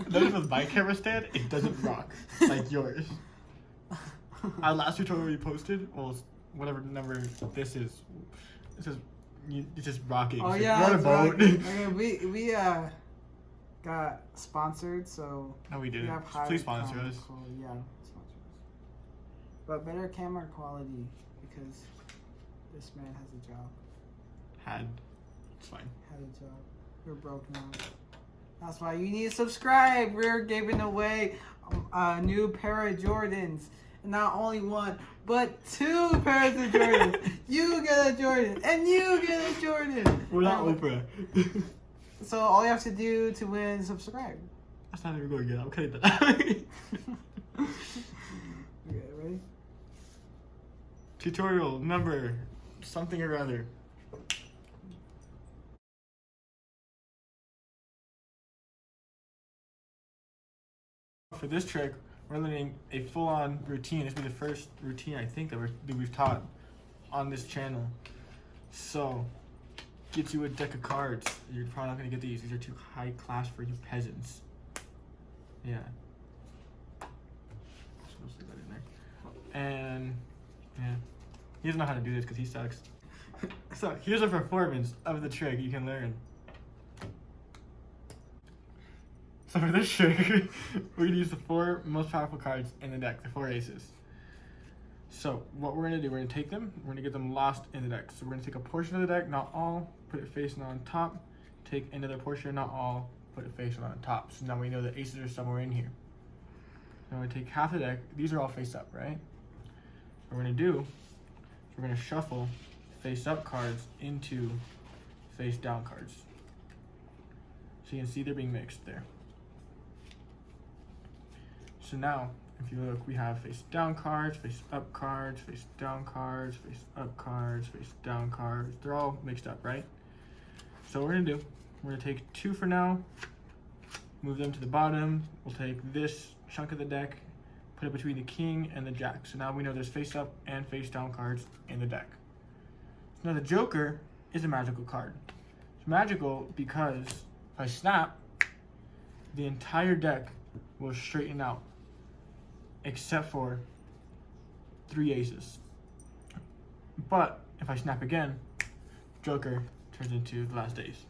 Notice with my camera stand, it doesn't rock like yours. Our last tutorial we posted, well, whatever number this is, it says it's just rocking. Oh It's yeah, like, it's we're on a boat. okay, we got sponsored, so No, we we didn't. have high Please sponsor camera us. quality. Yeah, sponsor us. But better camera quality because this man has a job. It's fine. Had a job. We're broke now. That's why you need to subscribe. We're giving away a new pair of Jordans. And not only one, but 2 pairs of Jordans. You get a Jordan, and you get a Jordan. We're not Oprah. So all you have to do to win is subscribe. That's not even going good. I'm cutting that out. Okay, ready? Tutorial number something or other. For this trick, we're learning a full-on routine. This will be the first routine I think that we've taught on this channel. So, get you a deck of cards. You're probably not gonna get these. These are too high class for you peasants. Yeah. So we'll stick that in there. And yeah, he doesn't know how to do this because he sucks. So here's a performance of the trick you can learn. So for this trick, we're gonna use the 4 most powerful cards in the deck, the 4 aces. So what we're gonna do, we're gonna take them, we're gonna get them lost in the deck. So we're gonna take a portion of the deck, not all, put it facing on top, take another portion, not all, put it facing on top. So now we know the aces are somewhere in here. Now we take half the deck, these are all face up, right? What we're gonna do, is we're gonna shuffle face up cards into face down cards. So you can see they're being mixed there. So now, if you look, we have face down cards, face up cards, face down cards, face up cards, face down cards. They're all mixed up, right? So what we're gonna do, we're gonna take 2 for now, move them to the bottom. We'll take this chunk of the deck, put it between the king and the jack. So now we know there's face up and face down cards in the deck. So now the joker is a magical card. It's magical because if I snap, the entire deck will straighten out except for 3 aces. But if I snap again, joker turns into the last ace.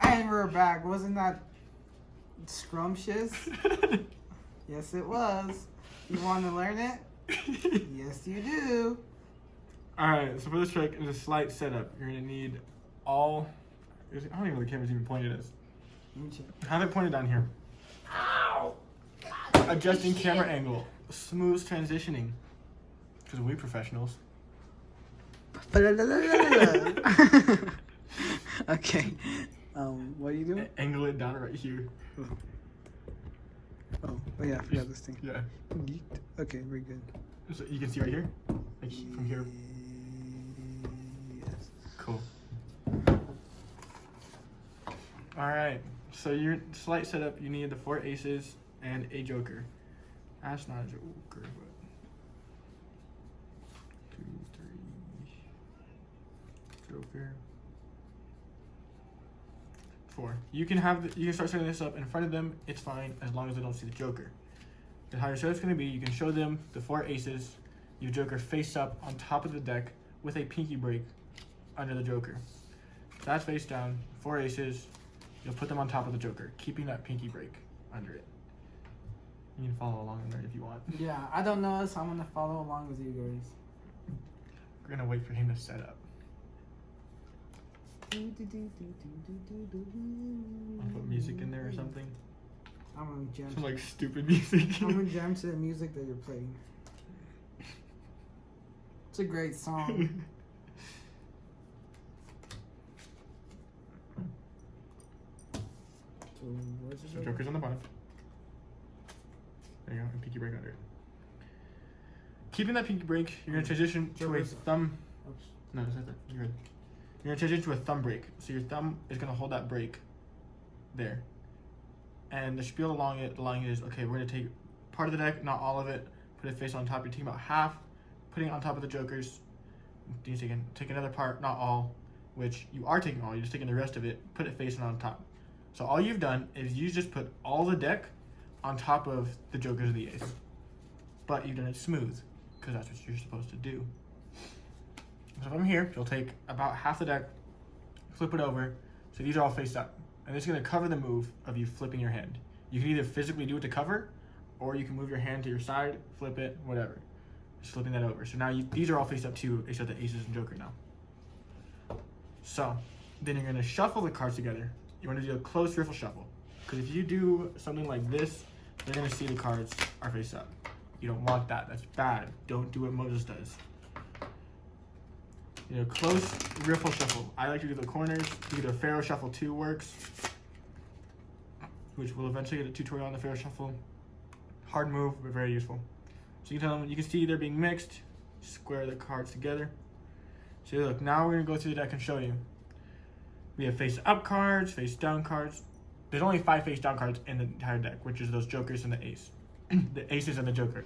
And we're back. Wasn't that scrumptious? Yes, it was. You want to learn it? Yes, you do. Alright, so for this trick, there's a slight setup. You're gonna need all. I don't even know the camera's even pointed at us. Have it pointed down here. Ow! Adjusting camera angle. Smooth transitioning. Because we professionals. Okay. What are you doing? Angle it down right here. Oh yeah, I forgot this thing. Yeah. Okay, very good. So you can see right here? Like from here. Yes. Cool. Alright, so your slight setup, you need the 4 aces and a joker. That's not a joker, but 2, 3, joker. 4. You can start setting this up in front of them, it's fine, as long as they don't see the joker. And how your setup's gonna be, you can show them the 4 aces, your joker face up on top of the deck with a pinky break under the joker. That's face down, 4 aces, you'll put them on top of the joker, keeping that pinky break under it. You can follow along in there if you want. Yeah, I don't know, so I'm gonna follow along with you guys. We're gonna wait for him to set up. I'll put music in there or something. I'm gonna jam. Some like stupid music. I'm gonna jam to the music that you're playing. It's a great song. So joker's on the bottom. There you go, and pinky break under it. Keeping that pinky break, you're gonna transition to a thumb. Oops. No, it's not that. You're good. You're gonna transition to a thumb break. So your thumb is gonna hold that break there. And the spiel along it is, okay, we're gonna take part of the deck, not all of it, put it face on top. You're taking about half, putting it on top of the jokers, You take another part, not all, which you are taking all. You're just taking the rest of it, put it facing on top. So all you've done is you just put all the deck on top of the jokers and the ace. But you've done it smooth, because that's what you're supposed to do. So from here, you'll take about half the deck, flip it over, so these are all face up. And this is going to cover the move of you flipping your hand. You can either physically do it to cover, or you can move your hand to your side, flip it, whatever. Just flipping that over. So now these are all face up too, except the aces and joker now. So then you're going to shuffle the cards together. You want to do a close riffle shuffle. Because if you do something like this, they're going to see the cards are face up. You don't want that. That's bad. Don't do what Moses does. You know, close riffle shuffle. I like to do the corners. Either Pharaoh Shuffle 2 works, which we'll eventually get a tutorial on the Pharaoh Shuffle. Hard move, but very useful. So you can tell them, you can see they're being mixed. Square the cards together. So look, now we're gonna go through the deck and show you. We have face up cards, face down cards. There's only 5 face down cards in the entire deck, which is those jokers and the ace. The aces and the joker.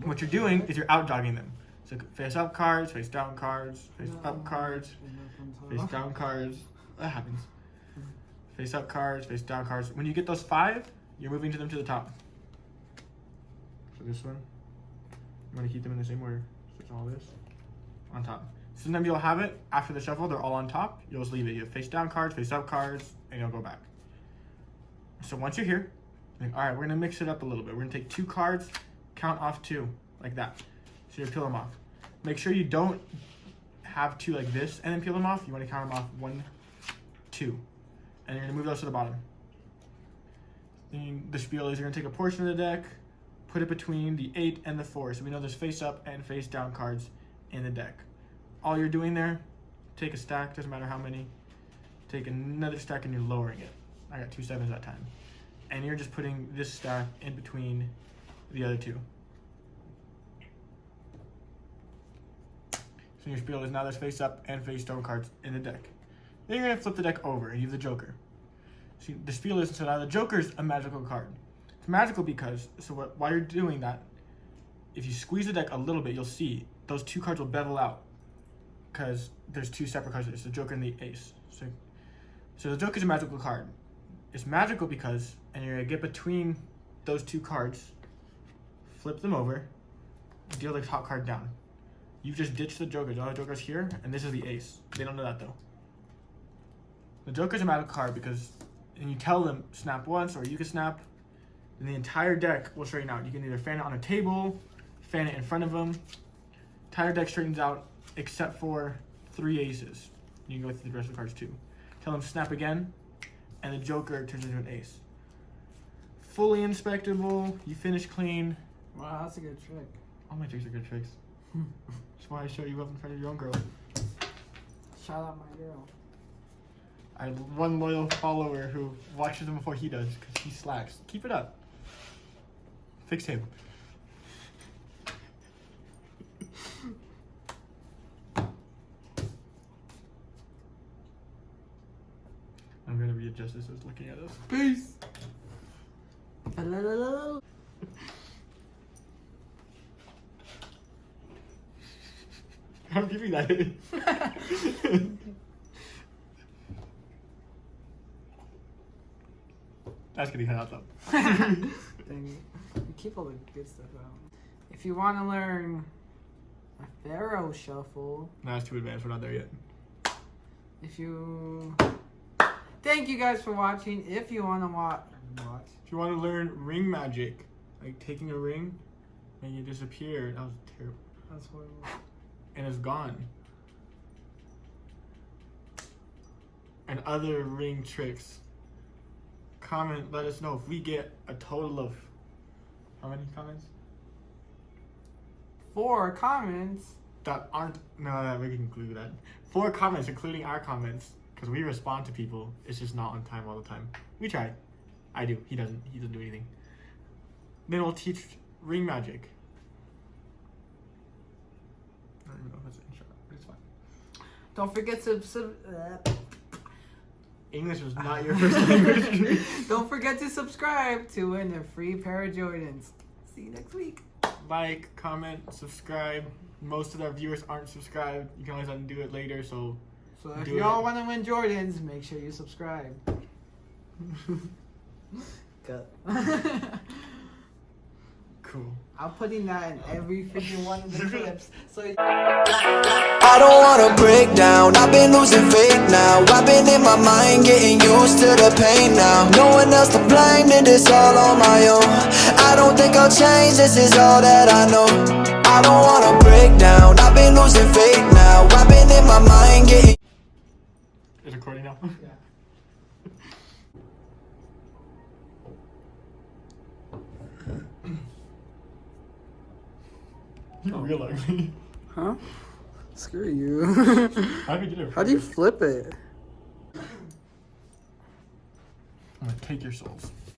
What you're doing is you're out jogging them. So face up cards, face down cards, face up cards, face down cards. That happens. Face up cards, face down cards. When you get those 5, you're moving to them to the top. So this one, you want to keep them in the same order. So it's all this on top. Sometimes you'll have it after the shuffle, they're all on top. You'll just leave it. You have face down cards, face up cards, and you'll go back. So once you're here, think, all right, we're gonna mix it up a little bit. We're gonna take 2 cards, count off 2, like that. So you peel them off. Make sure you don't have 2 like this and then peel them off. You want to count them off 1, 2, and you're gonna move those to the bottom. Then the spiel is you're gonna take a portion of the deck, put it between the 8 and the 4. So we know there's face up and face down cards in the deck. All you're doing there, take a stack, doesn't matter how many. Take another stack and you're lowering it. I got 2 7s that time. And you're just putting this stack in between the other 2. So your spiel is now there's face up and face down cards in the deck. Then you're gonna flip the deck over and you have the joker. See, the spiel is, so now the joker's a magical card. It's magical because, while you're doing that, if you squeeze the deck a little bit, you'll see those 2 cards will bevel out because there's 2 separate cards. It's the joker and the ace. So the joker's a magical card. It's magical because, and you're gonna get between those 2 cards, flip them over, deal the top card down. You've just ditched the jokers. All the jokers here, and this is the ace. They don't know that though. The joker's a magical card because, and you tell them snap once or you can snap, and the entire deck will straighten out. You can either fan it on a table, fan it in front of them. Entire deck straightens out except for 3 aces. You can go through the rest of the cards too. Tell them snap again, and the joker turns into an ace. Fully inspectable. You finish clean. Wow, that's a good trick. All my tricks are good tricks. That's why I show you up in front of your own girl. Shout out my girl. I have one loyal follower who watches him before he does because he slacks. Keep it up. Fix him. I'm gonna readjust this as looking at us. Peace. I'm giving that in. That's getting cut out though. Dang it. You keep all the good stuff out. If you want to learn a Pharaoh Shuffle. No, it's too advanced. We're not there yet. Thank you guys for watching. If you want to watch. If you want to learn ring magic, like taking a ring and you disappear, that was terrible. That's horrible. And it's gone. And other ring tricks. Comment, let us know if we get a total of how many comments? 4 comments. That aren't, no, we can include that. 4 comments, including our comments, because we respond to people. It's just not on time all the time. We try. I do. He doesn't do anything. Then we'll teach ring magic. I don't even know if it's an intro, but it's fine. Don't forget to English was not your first language. Don't forget to subscribe to win a free pair of Jordans. See you next week. Like, comment, subscribe. most of our viewers aren't subscribed. You can always undo it later, so So if Do y'all it. want to win Jordans, make sure you subscribe. Cut. cool. I'm putting that in every freaking one of the clips. So I don't wanna break down, I've been losing faith now. I've been in my mind getting used to the pain now. No one else to blame, did this all on my own. I don't think I'll change, this is all that I know. I don't wanna break down, I've been losing faith now. I've been in my mind getting It's recording now. yeah. You're real ugly. Huh? Screw you. How did you do it? How do you flip it? I'm gonna take your souls.